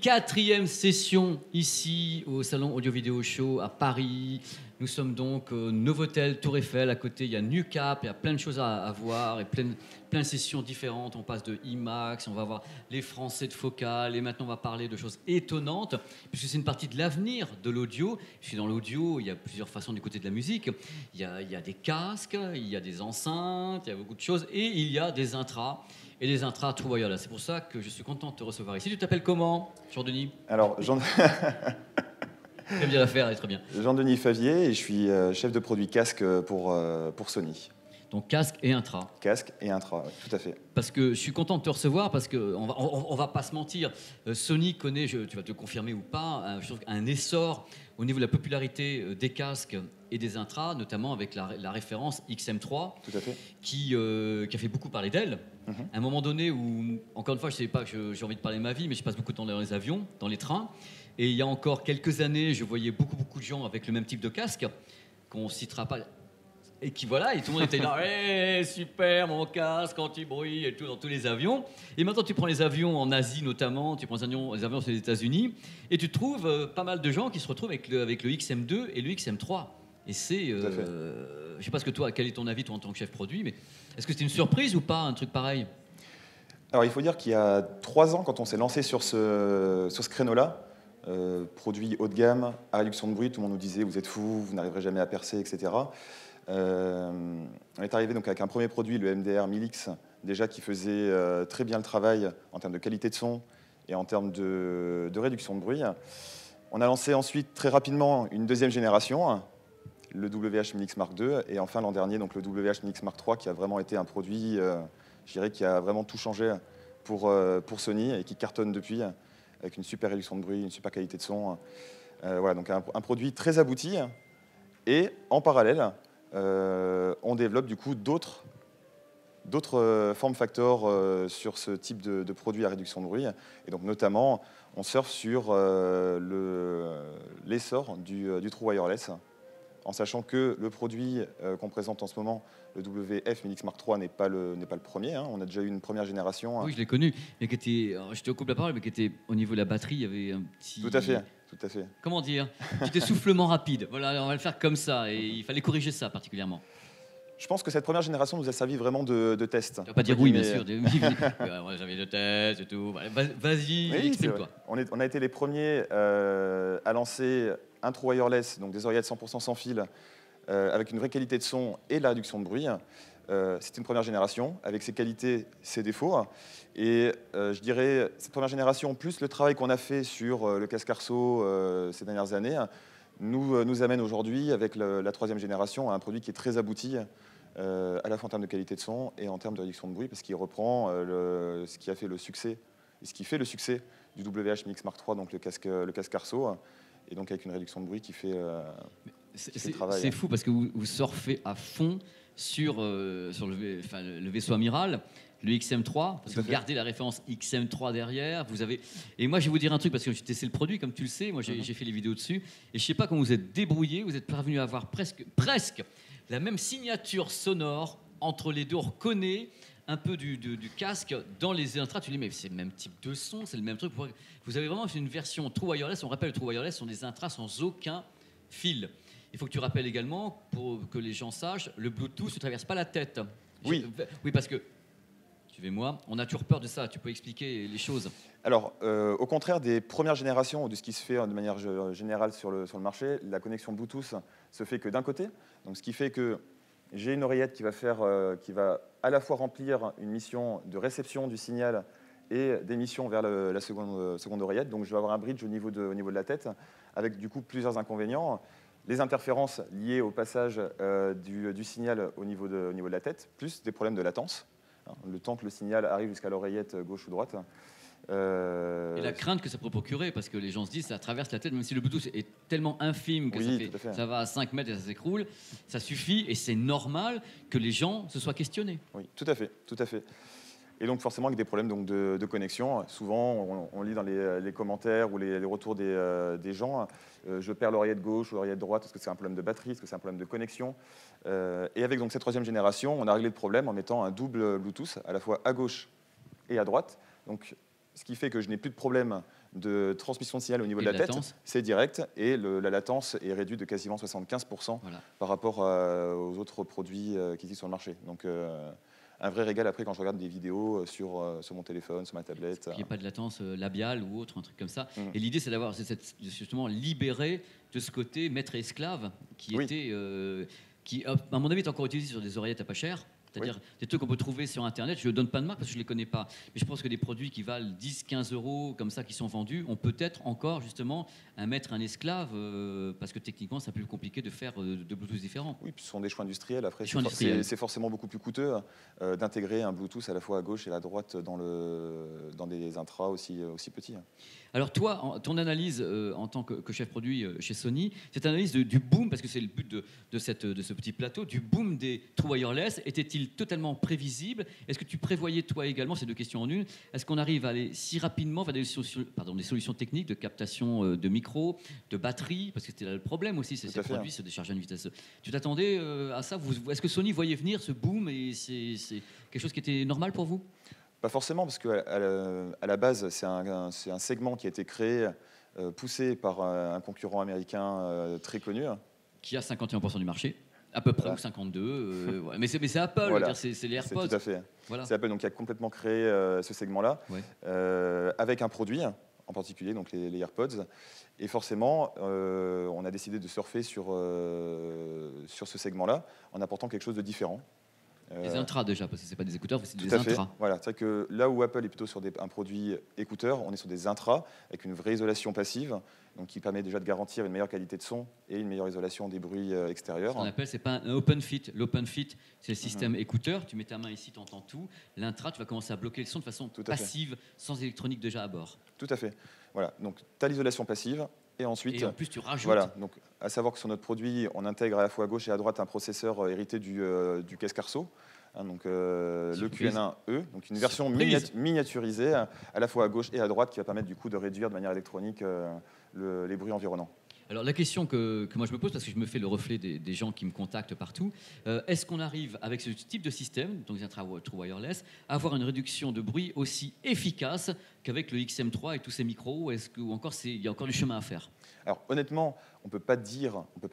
Quatrième session ici au Salon Audio Vidéo Show à Paris. Nous sommes donc au Novotel Tour Eiffel. À côté, il y a NuCap, il y a plein de choses à voir et plein de sessions différentes. On passe de IMAX, on va voir les Français de Focal et maintenant on va parler de choses étonnantes puisque c'est une partie de l'avenir de l'audio. Puisque dans l'audio, il y a plusieurs façons d'écouter de la musique. Il y a des casques, il y a des enceintes, il y a beaucoup de choses et il y a des intras. Et les intras True Wireless. C'est pour ça que je suis content de te recevoir ici. Tu t'appelles comment, Jean-Denis? Alors, J'aime bien l'affaire, elle est très bien. Jean-Denis Favier et je suis chef de produit casque pour Sony. Donc casque et intra. Casque et intra, oui, tout à fait. Parce que je suis content de te recevoir parce qu'on va pas se mentir. Sony connaît, tu vas te confirmer ou pas, un essor au niveau de la popularité des casques et des intras, notamment avec la référence XM3, Tout à fait. qui a fait beaucoup parler d'elle. À un moment donné où, encore une fois, je ne sais pas que j'ai envie de parler de ma vie, mais je passe beaucoup de temps dans les avions, dans les trains. Et il y a encore quelques années, je voyais beaucoup de gens avec le même type de casque, qu'on ne citera pas. Et qui voilà, et tout le monde était là, hey, super mon casque anti-bruit et tout dans tous les avions. Et maintenant tu prends les avions en Asie notamment, tu prends les avions sur les États-Unis, et tu trouves pas mal de gens qui se retrouvent avec le XM2 et le XM3. Et c'est, je sais pas quel est ton avis toi en tant que chef produit, mais est-ce que c'était une surprise ou pas un truc pareil? Alors, il faut dire qu'il y a 3 ans, quand on s'est lancé sur ce créneau-là, produit haut de gamme, à réduction de bruit, tout le monde nous disait vous êtes fous, vous n'arriverez jamais à percer, etc. On est arrivé donc avec un premier produit, le MDR 1000X, déjà qui faisait très bien le travail en termes de qualité de son et en termes de réduction de bruit. On a lancé ensuite très rapidement une deuxième génération, le WH 1000X Mark II, et enfin l'an dernier donc le WH 1000X Mark III, qui a vraiment été un produit, je dirais, qui a vraiment tout changé pour Sony et qui cartonne depuis, avec une super réduction de bruit, une super qualité de son. Voilà, donc un produit très abouti. Et en parallèle, on développe du coup d'autres form factors sur ce type de produit à réduction de bruit. Et donc notamment, on surfe sur l'essor du True Wireless, en sachant que le produit qu'on présente en ce moment, le WF 1000X Mark III, n'est pas le premier. Hein. On a déjà eu une première génération. Oui, je l'ai connu, mais qui était, alors, je te coupe la parole, mais qui était au niveau de la batterie, il y avait un petit... Tout à fait, tout à fait. Comment dire? Un petit essoufflement rapide. Voilà, on va le faire comme ça, et il fallait corriger ça particulièrement. Je pense que cette première génération nous a servi vraiment de test. Tu vas pas dire oui, bien sûr. J'avais de test et tout. Vas-y, oui, exprime-toi. On a été les premiers à lancer un True Wireless, donc des oreillettes 100% sans fil, avec une vraie qualité de son et de la réduction de bruit. C'était une première génération, avec ses qualités, ses défauts. Et je dirais, cette première génération, plus le travail qu'on a fait sur le casque Arceau ces dernières années, nous amène aujourd'hui, avec la troisième génération, à un produit qui est très abouti, à la fois en termes de qualité de son et en termes de réduction de bruit, parce qu'il reprend ce qui a fait le succès, et ce qui fait le succès du WH 1000X Mark III, donc le casque Arceau, et donc avec une réduction de bruit qui fait le travail. C'est fou parce que vous surfez à fond sur le vaisseau amiral, le XM3, parce que vous gardez la référence XM3 derrière. Et moi, je vais vous dire un truc, parce que j'ai testé le produit, comme tu le sais. Moi, j'ai fait les vidéos dessus. Et je ne sais pas comment vous êtes débrouillé. Vous êtes parvenu à avoir presque la même signature sonore entre les deux. On reconnaît un peu du casque dans les intras. Tu dis, mais c'est le même type de son, c'est le même truc. Vous avez vraiment fait une version True Wireless. On rappelle, le True Wireless sont des intras sans aucun fil. Il faut que tu rappelles également, pour que les gens sachent, le Bluetooth ne traverse pas la tête. Oui. Oui, parce que, suivez-moi, on a toujours peur de ça. Tu peux expliquer les choses? Alors, au contraire des premières générations ou de ce qui se fait de manière générale sur le marché, la connexion Bluetooth se fait que d'un côté. Donc, ce qui fait que j'ai une oreillette qui va à la fois remplir une mission de réception du signal et d'émission vers la seconde oreillette. Donc, je vais avoir un bridge au niveau de la tête, avec du coup plusieurs inconvénients. Les interférences liées au passage du signal au niveau de la tête, plus des problèmes de latence, le temps que le signal arrive jusqu'à l'oreillette gauche ou droite. Et la crainte que ça peut procurer, parce que les gens se disent ça traverse la tête, même si le Bluetooth est tellement infime que ça va à 5 mètres et ça s'écroule, ça suffit, et c'est normal que les gens se soient questionnés. Oui, tout à fait, tout à fait. Et donc forcément avec des problèmes donc, de connexion. Souvent, on lit dans les commentaires ou les retours des gens, je perds l'oreillette gauche ou l'oreillette droite, est-ce que c'est un problème de batterie, est-ce que c'est un problème de connexion. Et avec donc, cette troisième génération, on a réglé le problème en mettant un double Bluetooth, à la fois à gauche et à droite. Donc, ce qui fait que je n'ai plus de problème de transmission de signal au niveau Et de la tête, latence. c'est direct, et la latence est réduite de quasiment 75% Voilà. par rapport aux autres produits qui existent sur le marché. Donc un vrai régal après quand je regarde des vidéos sur mon téléphone, sur ma tablette. Il n'y a pas de latence labiale ou autre, un truc comme ça. Mm. Et l'idée, c'est d'avoir justement libéré de ce côté maître et esclave qui Oui. était, qui, à mon avis, est encore utilisé sur des oreillettes à pas cher. C'est-à-dire des trucs qu'on peut trouver sur Internet. Je ne donne pas de marque parce que je ne les connais pas. Mais je pense que des produits qui valent 10, 15 euros, comme ça, qui sont vendus, ont peut-être encore justement un maître, un esclave, parce que techniquement, c'est un peu plus compliqué de faire de Bluetooth différents. Oui, puis ce sont des choix industriels. Après, Des choix industriels. c'est forcément beaucoup plus coûteux d'intégrer un Bluetooth à la fois à gauche et à droite dans des intras aussi petits. Alors toi, ton analyse en tant que chef produit chez Sony, cette analyse du boom, parce que c'est le but de ce petit plateau, du boom des True Wireless, était-il totalement prévisible? Est-ce que tu prévoyais toi également, ces deux questions en une, est-ce qu'on arrive à aller si rapidement vers des solutions techniques de captation de micro, de batterie, parce que c'était là le problème aussi, ces produits se déchargent à une vitesse. Tu t'attendais à ça? Est-ce que Sony voyait venir ce boom et c'est quelque chose qui était normal pour vous? Pas forcément, parce qu'à la base, c'est un segment qui a été créé, poussé par un concurrent américain très connu. Qui a 51% du marché, à peu près, ou 52%. Ouais. Mais c'est Apple, voilà. c'est les AirPods. Tout à fait. Voilà. C'est Apple donc, qui a complètement créé ce segment-là, ouais. avec un produit en particulier, donc les AirPods. Et forcément, on a décidé de surfer sur ce segment-là en apportant quelque chose de différent. Les intras déjà, parce que ce n'est pas des écouteurs, c'est des intras. Voilà, c'est vrai que là où Apple est plutôt sur un produit écouteur, on est sur des intras avec une vraie isolation passive, donc qui permet déjà de garantir une meilleure qualité de son et une meilleure isolation des bruits extérieurs. Ce qu'on appelle, c'est pas un open fit. L'open fit, c'est le système écouteur. Tu mets ta main ici, tu entends tout. L'intra, tu vas commencer à bloquer le son de façon passive, sans électronique déjà à bord. Tout à fait. Voilà. Donc, tu as l'isolation passive. Et ensuite, en plus, tu rajoutes. Voilà. Donc, à savoir que sur notre produit, on intègre à la fois à gauche et à droite un processeur hérité du casque Arceau. Donc, le QN1E, donc une version miniaturisée à la fois à gauche et à droite qui va permettre du coup de réduire de manière électronique les bruits environnants. Alors la question que moi je me pose, parce que je me fais le reflet des gens qui me contactent partout, est-ce qu'on arrive avec ce type de système, donc un True Wireless, à avoir une réduction de bruit aussi efficace qu'avec le XM3 et tous ces micros, ou encore il y a encore du chemin à faire? Alors honnêtement, on ne peut pas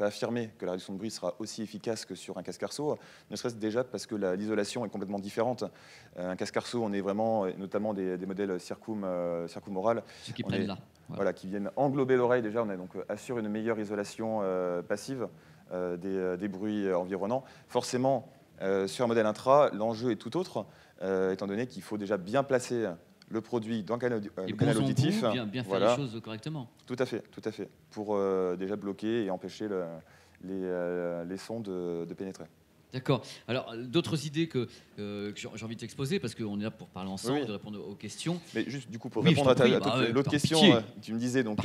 affirmer que la réduction de bruit sera aussi efficace que sur un casque Arceau, ne serait-ce déjà parce que l'isolation est complètement différente. Un casque Arceau, on est vraiment, notamment des modèles circumorales, ceux qui prennent là. Voilà, qui viennent englober l'oreille déjà, on assure une meilleure isolation passive des bruits environnants. Forcément, sur un modèle intra, l'enjeu est tout autre, étant donné qu'il faut déjà bien placer le produit dans le canal auditif. Bien faire les choses correctement. Tout à fait, pour déjà bloquer et empêcher les sons de pénétrer. D'accord. Alors, d'autres idées que j'ai envie de t'exposer, parce qu'on est là pour parler ensemble, de répondre aux questions. Mais juste, du coup, pour répondre à l'autre question, tu me disais, donc,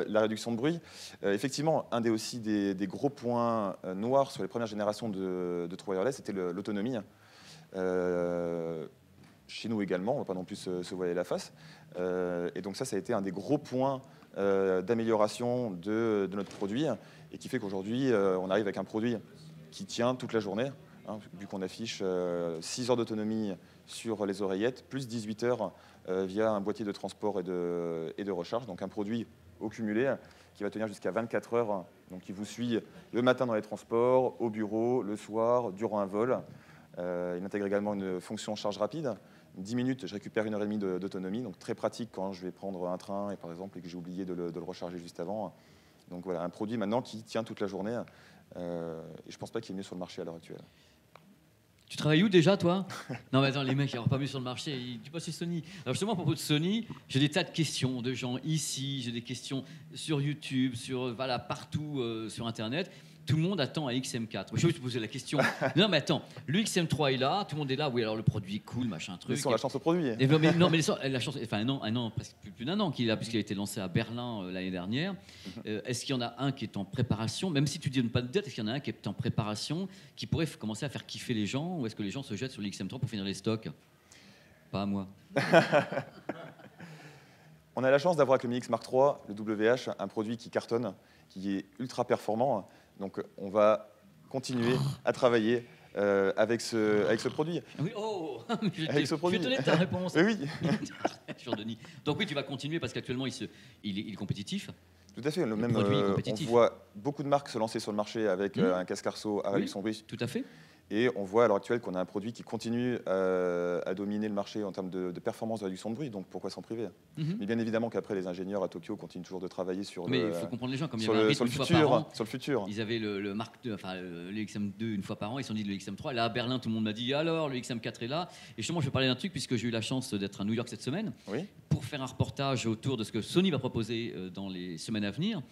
la réduction de bruit. Effectivement, un des gros points noirs sur les premières générations de True Wireless, c'était l'autonomie. Chez nous également, on ne va pas non plus se voiler la face. Et donc ça a été un des gros points d'amélioration de notre produit, et qui fait qu'aujourd'hui, on arrive avec un produit qui tient toute la journée, vu qu'on affiche 6 heures d'autonomie sur les oreillettes, plus 18 heures via un boîtier de transport et de recharge. Donc un produit au cumulé qui va tenir jusqu'à 24 heures, donc qui vous suit le matin dans les transports, au bureau, le soir, durant un vol. Il intègre également une fonction charge rapide. 10 minutes, je récupère 1h30 d'autonomie, donc très pratique quand je vais prendre un train et par exemple et que j'ai oublié de le recharger juste avant. Donc voilà, un produit maintenant qui tient toute la journée. Et je ne pense pas qu'il y ait mieux sur le marché à l'heure actuelle. Tu travailles où déjà, toi? Non, mais attends, les mecs, ils n'auront pas mieux sur le marché. Tu passes chez Sony. Alors, justement, à propos de Sony, j'ai des tas de questions de gens ici, j'ai des questions sur YouTube, partout sur Internet. Tout le monde attend un XM4. Je vais te poser la question. Non, mais attends, le XM3 est là, tout le monde est là. Oui, alors le produit est cool, machin, truc. Laissons la chance au produit. La chance, enfin, un an, presque plus d'un an qu'il est là, puisqu'il a été lancé à Berlin l'année dernière. Est-ce qu'il y en a un qui est en préparation? Même si tu ne donnes pas de date, est-ce qu'il y en a un qui est en préparation, qui pourrait commencer à faire kiffer les gens? Ou est-ce que les gens se jettent sur le XM3 pour finir les stocks? Pas à moi. On a la chance d'avoir avec le Mi X Mark III, le WH, un produit qui cartonne, qui est ultra performant. Donc on va continuer à travailler avec ce produit. Oui, oh, Avec ce produit. Je vais te donner ta réponse. Oui, Jean-Denis. Donc oui, tu vas continuer parce qu'actuellement, il est compétitif. tout à fait. Même, produit est on compétitif. voit beaucoup de marques se lancer sur le marché avec un casque Arceau à Oui, réduction de bruit. tout à fait. Et on voit à l'heure actuelle qu'on a un produit qui continue à dominer le marché en termes de performance de réduction de bruit, donc pourquoi s'en priver? Mais bien évidemment qu'après, les ingénieurs à Tokyo continuent toujours de travailler sur Mais le, il faut comprendre les gens, comme il y sur avait un le, rythme sur le une fois par an, futur, sur le futur. ils avaient le Mark II, enfin le XM2 une fois par an, ils se sont dit le XM3. Là à Berlin, tout le monde m'a dit alors le XM4 est là. Et justement, je vais parler d'un truc puisque j'ai eu la chance d'être à New York cette semaine Oui. pour faire un reportage autour de ce que Sony va proposer dans les semaines à venir.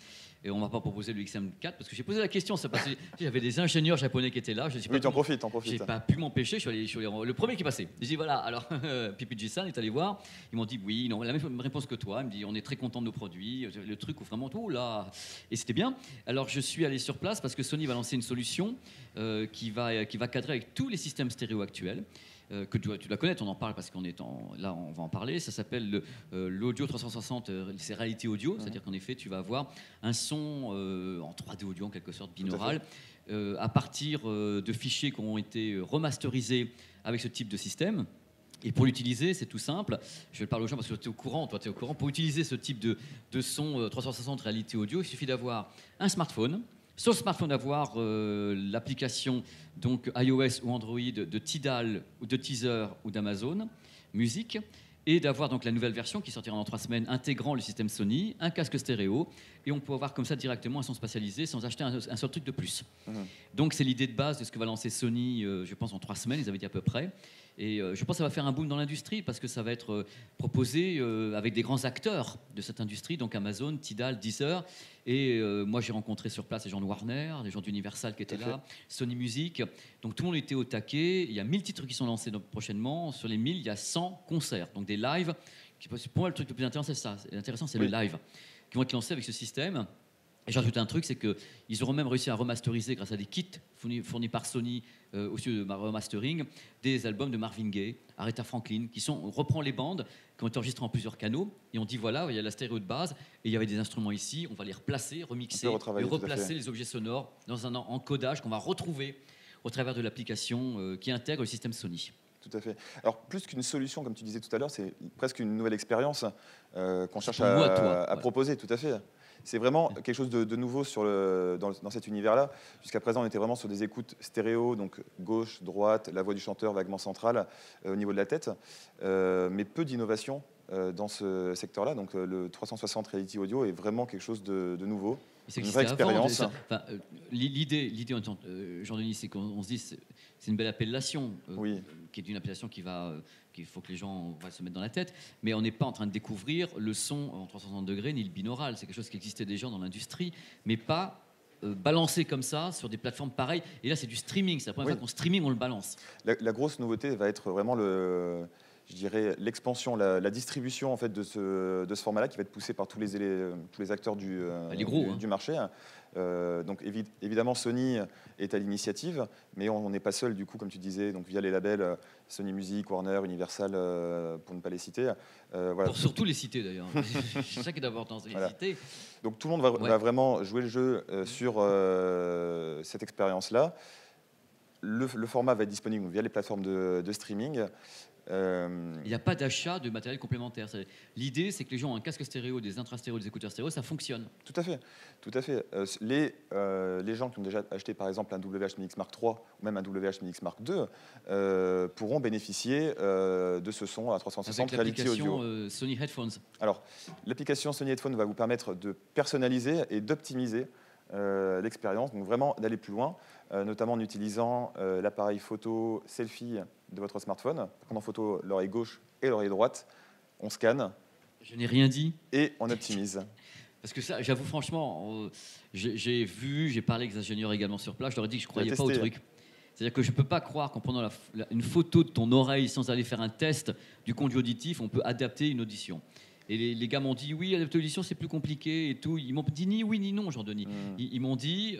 Et on ne va pas proposer le XM4 parce que j'ai posé la question. Ça passait, j'avais des ingénieurs japonais qui étaient là. Je sais pas Oui, t'en comment- profites, t'en J'ai profites. pas pu m'empêcher. Je suis allé le premier qui passait. J'ai dit voilà. Alors PPG-san est allé voir. Ils m'ont dit oui, non, la même réponse que toi. Ils me dit on est très content de nos produits. Le truc où vraiment tout là. Et c'était bien. Alors je suis allé sur place parce que Sony va lancer une solution qui va cadrer avec tous les systèmes stéréo actuels. Que tu dois connaître, on en parle parce qu'on est là, on va en parler. Ça s'appelle l'audio 360, c'est réalité audio, c'est-à-dire qu'en effet, tu vas avoir un son en 3D audio en quelque sorte, binaural, à partir de fichiers qui ont été remasterisés avec ce type de système. Et pour l'utiliser, c'est tout simple. Je vais le parler aux gens parce que tu es au courant, toi tu es au courant. Pour utiliser ce type de son 360 réalité audio, il suffit d'avoir un smartphone. Sur le smartphone, d'avoir l'application donc iOS ou Android de Tidal ou de Teaser ou d'Amazon Music, et d'avoir donc la nouvelle version qui sortira dans 3 semaines intégrant le système Sony, un casque stéréo, et on peut avoir comme ça directement un son spatialisé sans acheter un seul truc de plus. Donc c'est l'idée de base de ce que va lancer Sony, je pense en 3 semaines, ils avaient dit à peu près. Et je pense que ça va faire un boom dans l'industrie parce que ça va être proposé avec des grands acteurs de cette industrie, donc Amazon, Tidal, Deezer. Et moi, j'ai rencontré sur place les gens de Warner, les gens d'Universal qui étaient là, Sony Music. Donc tout le monde était au taquet. Il y a 1000 titres qui sont lancés donc, prochainement. Sur les 1000, il y a 100 concerts, donc des lives. Pour moi, le truc le plus intéressant, c'est ça. L'intéressant, c'est le live qui vont être lancés avec ce système. Et j'ajoute un truc, c'est qu'ils auront même réussi à remasteriser grâce à des kits fournis par Sony au sujet de remastering, des albums de Marvin Gaye, Aretha Franklin, on reprend les bandes qui ont été enregistrées en plusieurs canaux et on dit voilà, il y a la stéréo de base et il y avait des instruments ici, on va les replacer, remixer et replacer les objets sonores dans un encodage qu'on va retrouver au travers de l'application qui intègre le système Sony. Tout à fait. Alors, plus qu'une solution, comme tu disais tout à l'heure, c'est presque une nouvelle expérience qu'on cherche à proposer, tout à fait. C'est vraiment quelque chose de nouveau dans cet univers-là. Jusqu'à présent, on était vraiment sur des écoutes stéréo, donc gauche, droite, la voix du chanteur vaguement centrale au niveau de la tête, mais peu d'innovation dans ce secteur-là. Donc le 360 Reality Audio est vraiment quelque chose de nouveau. Une vraie expérience. L'idée, Jean-Denis, c'est qu'on se dit c'est une belle appellation, qui est une appellation qu'il faut que les gens se mettre dans la tête, mais on n'est pas en train de découvrir le son en 360 degrés ni le binaural. C'est quelque chose qui existait déjà dans l'industrie, mais pas balancé comme ça sur des plateformes pareilles. Et là, c'est du streaming. C'est la première fois qu'en streaming, on le balance. La grosse nouveauté va être vraiment je dirais l'expansion, la distribution en fait de ce format-là qui va être poussé par tous les acteurs du marché. Donc évidemment Sony est à l'initiative, mais on n'est pas seul du coup, comme tu disais, donc via les labels Sony Music, Warner, Universal, pour ne pas les citer. Voilà. Pour surtout les citer d'ailleurs. C'est ça qui est d'importance, les citer. Donc tout le monde va vraiment jouer le jeu sur cette expérience-là. Le format va être disponible via les plateformes de streaming. Il n'y a pas d'achat de matériel complémentaire. L'idée, c'est que les gens ont un casque stéréo, des intrastéréo, des écouteurs stéréo, ça fonctionne. Tout à fait. Les gens qui ont déjà acheté, par exemple, un WH-Mix Mark III ou même un WH-Mix Mark II pourront bénéficier de ce son à 360 Reality Audio. L'application Sony Headphones. Alors, l'application Sony Headphones va vous permettre de personnaliser et d'optimiser l'expérience, donc vraiment d'aller plus loin, notamment en utilisant l'appareil photo selfie de votre smartphone, pour prendre en photo l'oreille gauche et l'oreille droite, on scanne. Je n'ai rien dit. Et on optimise. Parce que ça, j'avoue franchement, j'ai parlé avec les ingénieurs également sur place, je leur ai dit que je ne croyais pas au truc. C'est-à-dire que je ne peux pas croire qu'en prenant une photo de ton oreille sans aller faire un test du conduit auditif, on peut adapter une audition. Et les gars m'ont dit, oui, adapter l'audition, c'est plus compliqué et tout. Ils m'ont dit ni oui ni non, Jean-Denis. Ils m'ont dit,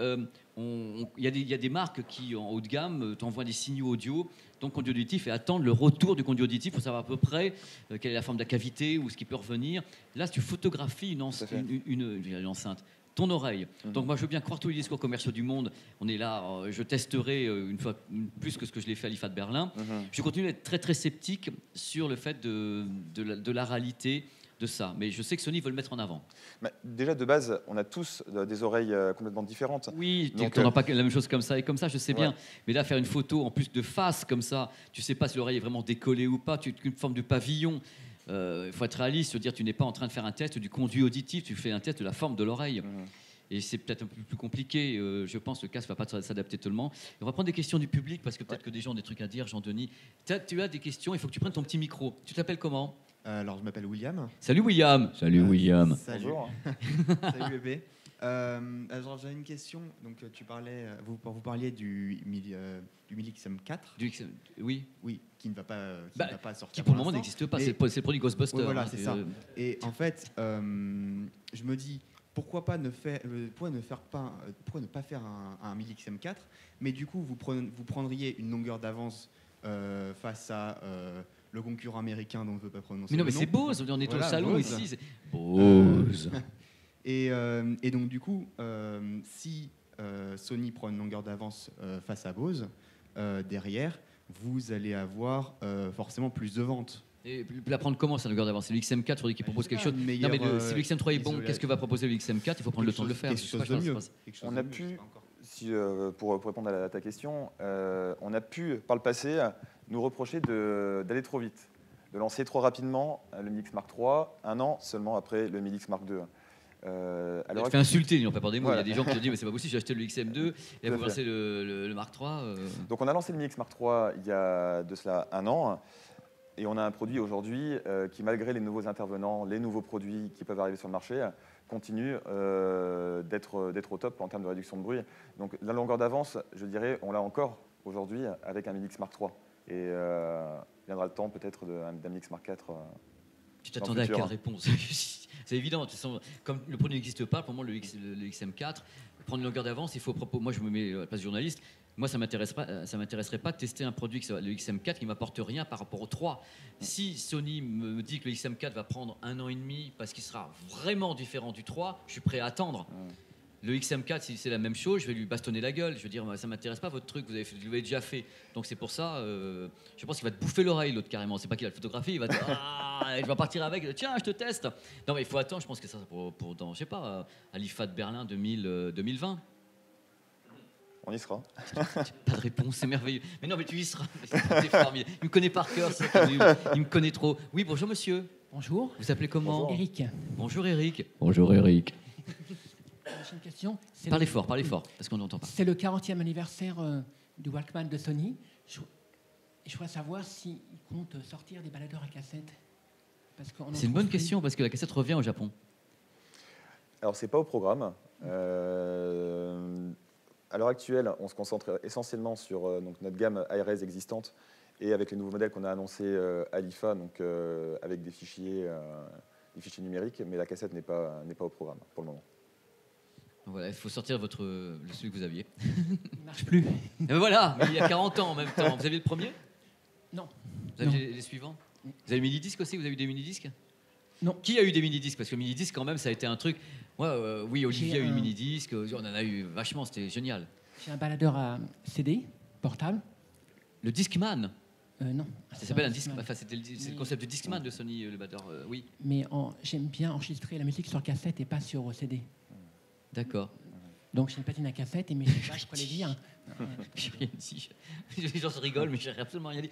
il y a des marques qui, en haut de gamme, t'envoient des signaux audio, donc conduit auditif, et attendent le retour du conduit auditif pour savoir à peu près quelle est la forme de la cavité ou ce qui peut revenir. Là, si tu photographies une enceinte, ton oreille. Donc moi, je veux bien croire tous les discours commerciaux du monde. On est là, je testerai une fois plus que ce que je l'ai fait à l'IFA de Berlin. Je continue d'être très très sceptique sur le fait de la réalité de ça. Mais je sais que Sony veut le mettre en avant. Bah, déjà, de base, on a tous des oreilles complètement différentes. Oui, Donc, on n'a pas la même chose comme ça et comme ça, je sais bien. Ouais. Mais là, faire une photo en plus de face comme ça, tu sais pas si l'oreille est vraiment décollée ou pas, une forme de pavillon. Il faut être réaliste, se dire tu n'es pas en train de faire un test du conduit auditif, tu fais un test de la forme de l'oreille. Et c'est peut-être un peu plus compliqué. Je pense que le casque ne va pas s'adapter tellement. Et on va prendre des questions du public parce que peut-être que des gens ont des trucs à dire. Jean-Denis, tu as des questions, il faut que tu prennes ton petit micro. Tu t'appelles comment ? Alors, je m'appelle William. Salut William. Salut William. Salut. Bonjour. Salut bébé. Alors, j'avais une question. Donc, vous parliez du Mili XM4. Oui. Oui, qui ne va pas sortir. Qui pour le moment l'instant. n'existe pas. Mais- C'est le produit Ghostbuster. Ouais, voilà, hein, c'est ça. Et en fait, je me dis, pourquoi ne pas faire un Mili XM4, mais du coup, vous prendriez une longueur d'avance face à le concurrent américain dont je ne veux pas prononcer Mais non, le mais nom. c'est Bose. On est au Voilà, salon Bose. ici. Bose. Et donc, du coup, si Sony prend une longueur d'avance face à Bose, derrière, vous allez avoir forcément plus de ventes. Et la prendre comment, ça, le gars d'avance? C'est le XM4, il faudrait qu'il propose quelque chose. Non, mais si le XM3 est bon, qu'est-ce que va proposer le XM4? Il faut prendre le temps de le faire. Quelque chose de mieux. On a pu, pour répondre à ta question, on a pu, par le passé, nous reprocher d'aller trop vite, de lancer trop rapidement le Mi X Mark III, un an seulement après le Mi X Mark II. Tu fais insulter, ils n'ont pas peur des mots. Voilà. Il y a des gens qui te disent mais c'est pas possible, j'ai acheté le XM2 et vous Tout à lancez le Mark III. Donc on a lancé le Mi X Mark III il y a de cela un an. Et on a un produit aujourd'hui qui, malgré les nouveaux intervenants, les nouveaux produits qui peuvent arriver sur le marché, continue d'être au top en termes de réduction de bruit. Donc la longueur d'avance, je dirais, on l'a encore aujourd'hui avec un Mi X Mark III. Et il viendra le temps peut-être d'un Mi X Mark IV. Tu t'attendais à quelle réponse? C'est évident. Comme le produit n'existe pas, pour moi, le XM4, prendre une longueur d'avance, il faut. Moi, je me mets à la place du journaliste. Moi, ça m'intéresserait pas de tester un produit, le XM4, qui m'apporte rien par rapport au 3. Si Sony me dit que le XM4 va prendre 1 an et demi parce qu'il sera vraiment différent du 3, je suis prêt à attendre. Le XM4, si c'est la même chose, je vais lui bastonner la gueule. Je veux dire, ça m'intéresse pas votre truc, vous l'avez déjà fait. Donc c'est pour ça, je pense qu'il va te bouffer l'oreille, l'autre carrément. C'est pas qu'il va le photographier, il va te il va partir avec. Tiens, je te teste. Non mais il faut attendre. Je pense que ça pour dans, je sais pas, à l'IFA de Berlin 2020. On y sera. Pas de réponse, c'est merveilleux. Mais non, mais tu y seras. C'est formidable. Il me connaît par cœur, il me connaît trop. Oui, bonjour monsieur. Bonjour. Vous appelez comment? Bonjour. Eric. Bonjour Eric. Bonjour Eric. J'ai une question. Parlez fort, parce qu'on n'entend pas. C'est le 40e anniversaire du Walkman de Sony. Je voudrais savoir s'ils comptent sortir des baladeurs à cassette. C'est une bonne question, parce que la cassette revient au Japon. Alors c'est pas au programme. À l'heure actuelle, on se concentre essentiellement sur donc, notre gamme ARS existante et avec les nouveaux modèles qu'on a annoncés à l'IFA, donc avec des fichiers numériques, mais la cassette n'est pas au programme pour le moment. Voilà, il faut sortir celui que vous aviez. Il ne marche plus. Et ben voilà, mais il y a 40 ans en même temps. Vous aviez le premier? Non. Vous aviez les suivants? Vous avez le mini-disque aussi? Vous avez eu des mini-disques? Non. Qui a eu des mini-disques? Parce que le mini-disque, quand même, ça a été un truc. Oui, Olivier a eu le un- mini-disque. On en a eu vachement, c'était génial. J'ai un baladeur à CD, portable. Le Discman. Non. Ça s'appelle un disque. Discman. Enfin, c'est le concept du Discman de Sony, le batteur. Oui, Mais j'aime bien enregistrer la musique sur cassette et pas sur CD. d'accord. Donc j'ai une platine à cassette et mes je pourrais les dire. J'ai rien dit. Les gens se rigolent, mais j'ai absolument rien dit.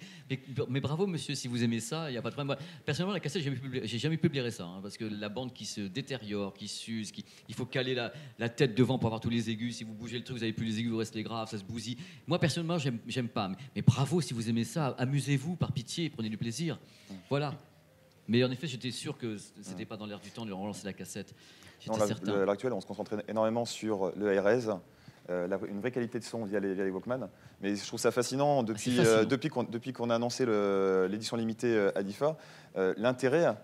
Mais bravo, monsieur, si vous aimez ça, il n'y a pas de problème. Moi, personnellement, la cassette, j'ai jamais publié ça, hein, parce que la bande qui se détériore, qui s'use, il faut caler la tête devant pour avoir tous les aigus. Si vous bougez le truc, vous n'avez plus les aigus, vous restez les graves, ça se bousille. Moi, personnellement, j'aime pas. Mais bravo, si vous aimez ça, amusez-vous, par pitié, prenez du plaisir. Voilà. Mais en effet, j'étais sûr que c'était pas dans l'air du temps de relancer la cassette. Non, J'étais certain. à l'heure actuelle, on se concentre énormément sur le ARS, une vraie qualité de son via les Walkman. Mais je trouve ça fascinant depuis qu'on a annoncé l'édition limitée à l'IFA, l'intérêt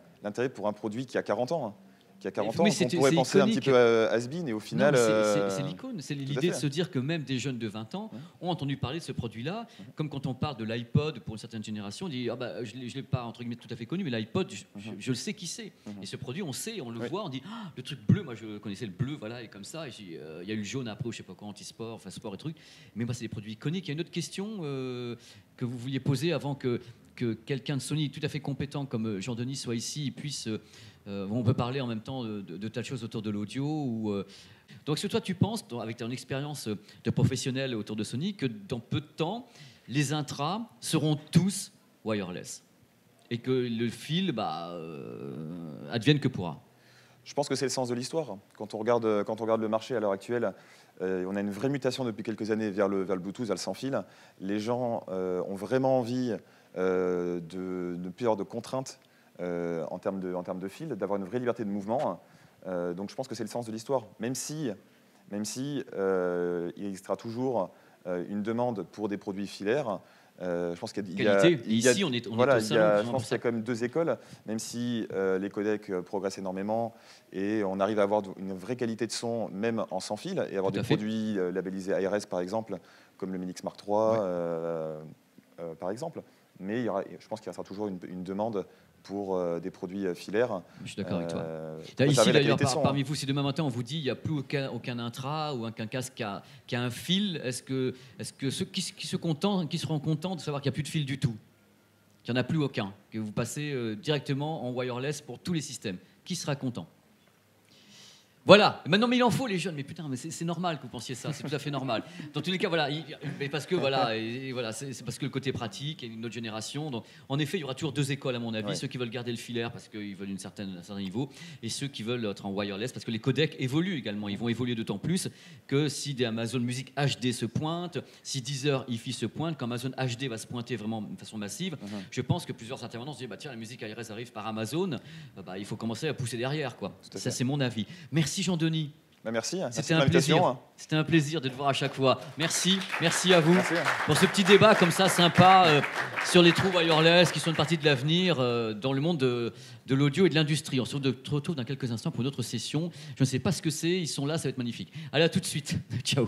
pour un produit qui a 40 ans qui a 40 Mais ans, on c'est pourrait penser un iconique. petit peu à has-been, et au final... Non, mais c'est l'icône, c'est tout à l'idée de fait. se dire que même des jeunes de 20 ans ont entendu parler de ce produit-là, comme quand on parle de l'iPod pour une certaine génération, on dit ah bah, je ne l'ai pas entre guillemets tout à fait connu, mais l'iPod, je le sais qui c'est. Et ce produit, on sait, on le voit, on dit ah, le truc bleu, moi je connaissais le bleu, voilà, et comme ça, et il y a eu le jaune après, ou je sais pas quoi, anti-sport, enfin sport et trucs, mais moi c'est des produits iconiques. Il y a une autre question que vous vouliez poser avant que quelqu'un de Sony tout à fait compétent comme Jean-Denis soit ici et puisse... on peut parler en même temps de tas de choses autour de l'audio. Donc, est-ce que toi, tu penses, avec ton expérience de professionnel autour de Sony, que dans peu de temps, les intras seront tous wireless et que le fil advienne que pourra? Je pense que c'est le sens de l'histoire. Quand on regarde le marché à l'heure actuelle, on a une vraie mutation depuis quelques années vers le Bluetooth, vers le sans fil. Les gens ont vraiment envie de ne plus avoir de contraintes en termes de fil, d'avoir une vraie liberté de mouvement. Donc je pense que c'est le sens de l'histoire. Même si il existera toujours une demande pour des produits filaires. Je pense qu'il y a, qualité. Ici, on est au salon, je pense qu'il y a quand même deux écoles, même si les codecs progressent énormément et on arrive à avoir une vraie qualité de son, même en sans fil, et avoir des produits labellisés ARS, par exemple, comme le Minix Mark III, par exemple. Mais je pense qu'il y aura toujours une demande pour des produits filaires. Je suis d'accord avec toi. Ici, d'ailleurs, parmi vous, si demain matin on vous dit qu'il n'y a plus aucun intra ou aucun casque qui a un fil, est-ce que ceux qui seront contents de savoir qu'il n'y a plus de fil du tout, qu'il n'y en a plus aucun, que vous passez directement en wireless pour tous les systèmes, qui sera content? Voilà, maintenant, mais il en faut les jeunes, mais putain, mais c'est normal que vous pensiez ça, c'est tout à fait normal. Dans tous les cas, voilà, mais parce que voilà, c'est parce que le côté pratique, il y a une autre génération. Donc, en effet, il y aura toujours deux écoles à mon avis, ceux qui veulent garder le filaire parce qu'ils veulent un certain niveau, et ceux qui veulent être en wireless parce que les codecs évoluent également. Ils vont évoluer d'autant plus que si des Amazon Music HD se pointent, si Deezer hi-fi se pointe, quand Amazon HD va se pointer vraiment de façon massive, je pense que plusieurs intervenants se disent tiens, la musique ARS arrive par Amazon, il faut commencer à pousser derrière, quoi. Ça, c'est mon avis. Merci Jean-Denis. Merci. C'était un plaisir. C'était un plaisir de te voir à chaque fois. Merci à vous pour ce petit débat comme ça sympa sur les trous wireless qui sont une partie de l'avenir dans le monde de l'audio et de l'industrie. On se retrouve dans quelques instants pour une autre session. Je ne sais pas ce que c'est. Ils sont là, ça va être magnifique. Allez, à tout de suite. Ciao.